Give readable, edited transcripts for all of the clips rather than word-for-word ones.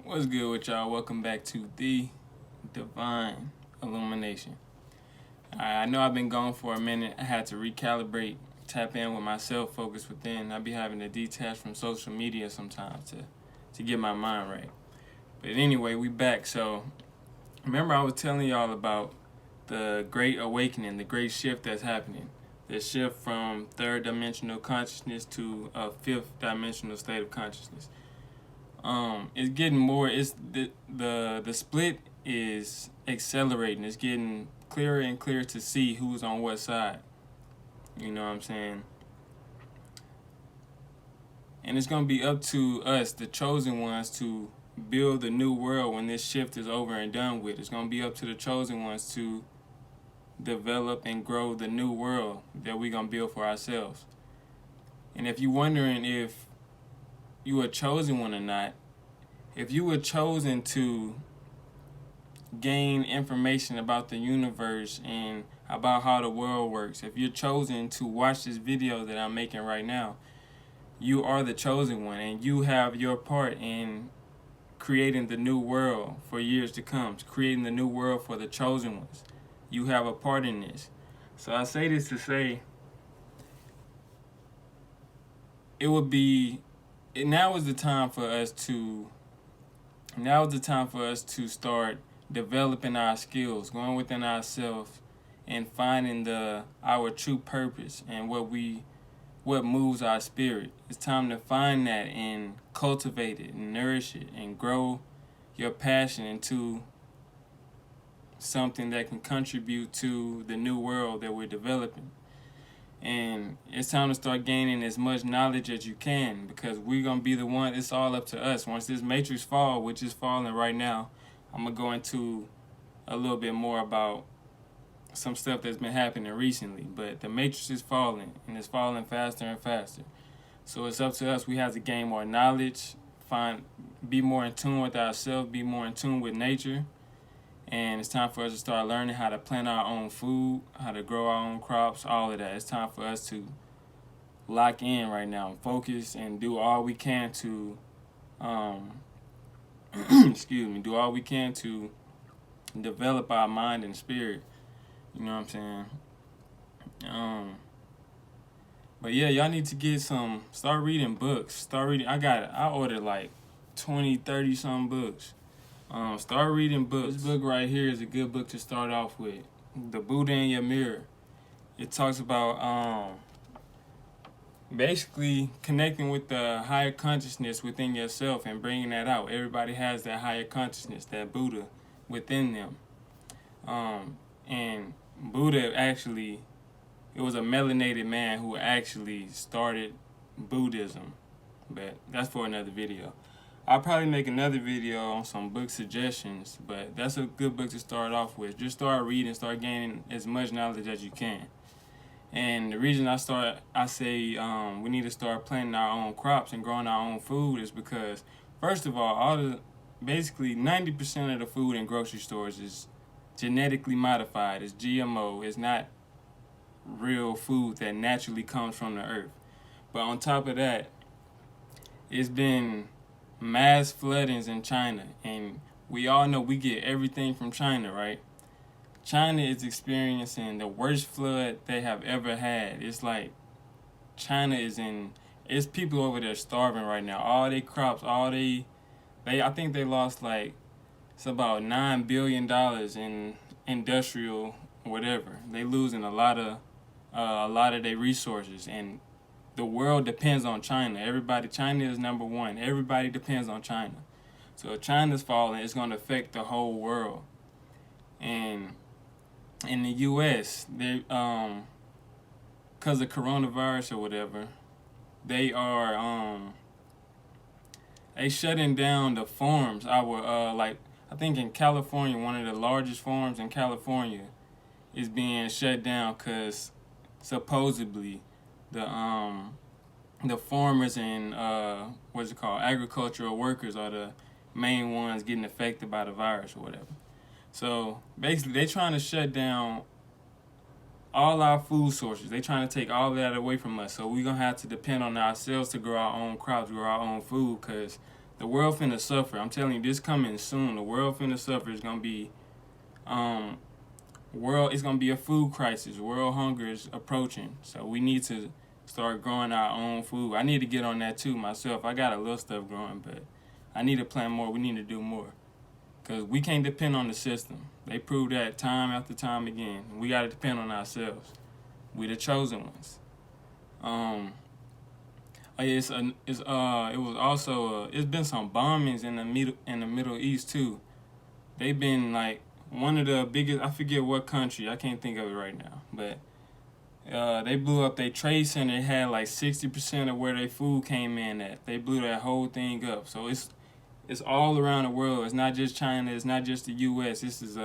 What's good with y'all? Welcome back to the Divine Illumination. I know I've been gone for a minute. I had to recalibrate, tap in with myself, focus within. I be having to detach from social media sometimes to get my mind right. But anyway, we back. So remember I was telling y'all about the great awakening, the great shift that's happening. The shift from third dimensional consciousness to a fifth dimensional state of consciousness. It's getting more. It's the split is accelerating. It's getting clearer and clearer to see who's on what side. You know what I'm saying? And it's gonna be up to us, the chosen ones, to build the new world when this shift is over and done with. It's gonna be up to the chosen ones to develop and grow the new world that we're gonna build for ourselves. And if you're wondering if you were chosen one or not, if you were chosen to gain information about the universe and about how the world works, if you're chosen to watch this video that I'm making right now, you are the chosen one and you have your part in creating the new world for years to come, creating the new world for the chosen ones. You have a part in this. So I say this to say now is the time for us to start developing our skills, going within ourselves and finding our true purpose and what moves our spirit. It's time to find that and cultivate it and nourish it and grow your passion into something that can contribute to the new world that we're developing. And it's time to start gaining as much knowledge as you can, because we're going to be the one. It's all up to us. Once this matrix fall, which is falling right now, I'm going to go into a little bit more about some stuff that's been happening recently. But the matrix is falling, and it's falling faster and faster. So it's up to us. We have to gain more knowledge, be more in tune with ourselves, be more in tune with nature. And it's time for us to start learning how to plant our own food, how to grow our own crops, all of that. It's time for us to lock in right now and focus and do all we can to, do all we can to develop our mind and spirit. You know what I'm saying? But yeah, y'all need to start reading books. I ordered like 20, 30 some books. Start reading books. This book right here is a good book to start off with. The Buddha in Your Mirror. It talks about basically connecting with the higher consciousness within yourself and bringing that out. Everybody has that higher consciousness, that Buddha within them. And Buddha it was a melanated man who actually started Buddhism. But that's for another video. I'll probably make another video on some book suggestions, but that's a good book to start off with. Just start reading, start gaining as much knowledge as you can. And the reason I say we need to start planting our own crops and growing our own food is because, first of all, basically 90% of the food in grocery stores is genetically modified. It's GMO. It's not real food that naturally comes from the earth. But on top of that, it's been mass floodings in China, and we all know we get everything from China, right? China is experiencing the worst flood they have ever had. It's like it's people over there starving right now. All their crops, I think they lost it's about $9 billion in industrial whatever. They losing a lot of their resources, and the world depends on China. China is number one. Everybody depends on China. So if China's falling, it's going to affect the whole world. And in the U.S., they because of coronavirus or whatever, they shutting down the farms. I think in California, one of the largest farms in California is being shut down because supposedly the farmers and agricultural workers are the main ones getting affected by the virus or whatever. So basically, they're trying to shut down all our food sources. They're trying to take all that away from us. So we're gonna have to depend on ourselves to grow our own crops, grow our own food, because The world finna suffer. I'm telling you, this coming soon. The world finna suffer. It's gonna be, it's gonna be a food crisis. World hunger is approaching. So we need to start growing our own food. I need to get on that too myself. I got a little stuff growing, but I need to plant more. We need to do more. Because we can't depend on the system. They prove that time after time again. We got to depend on ourselves. We the chosen ones. It was also it's been some bombings in the Middle East too. They've been like one of the biggest. I forget what country. I can't think of it right now. But they blew up their trade center. It had like 60% of where their food came in at. They blew that whole thing up. So it's all around the world. It's not just China. It's not just the U.S. This is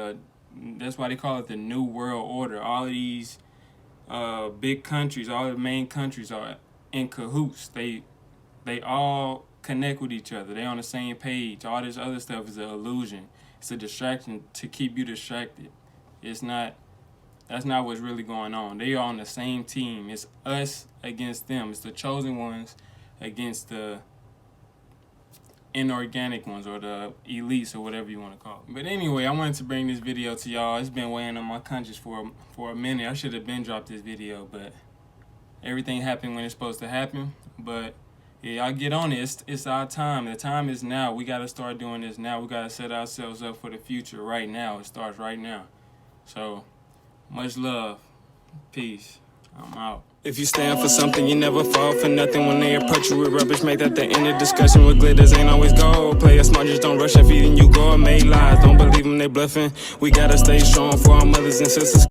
that's why they call it the New World Order. All of these big countries, all the main countries are in cahoots. They all connect with each other. They on the same page. All this other stuff is an illusion. It's a distraction to keep you distracted. That's not what's really going on. They are on the same team. It's us against them. It's the chosen ones against the inorganic ones, or the elites, or whatever you want to call it. But anyway, I wanted to bring this video to y'all. It's been weighing on my conscience for a minute. I should have been dropped this video, but everything happened when it's supposed to happen. But yeah, y'all get on it. It's our time. The time is now. We got to start doing this now. We got to set ourselves up for the future right now. It starts right now. So much love. Peace. I'm out. If you stand for something, you never fall for nothing. When they approach you with rubbish, make that the end of discussion. With glitters ain't always gold. Play it smart, just don't rush and feeding you gourmet lies. Don't believe them, they bluffing. We gotta stay strong for our mothers and sisters.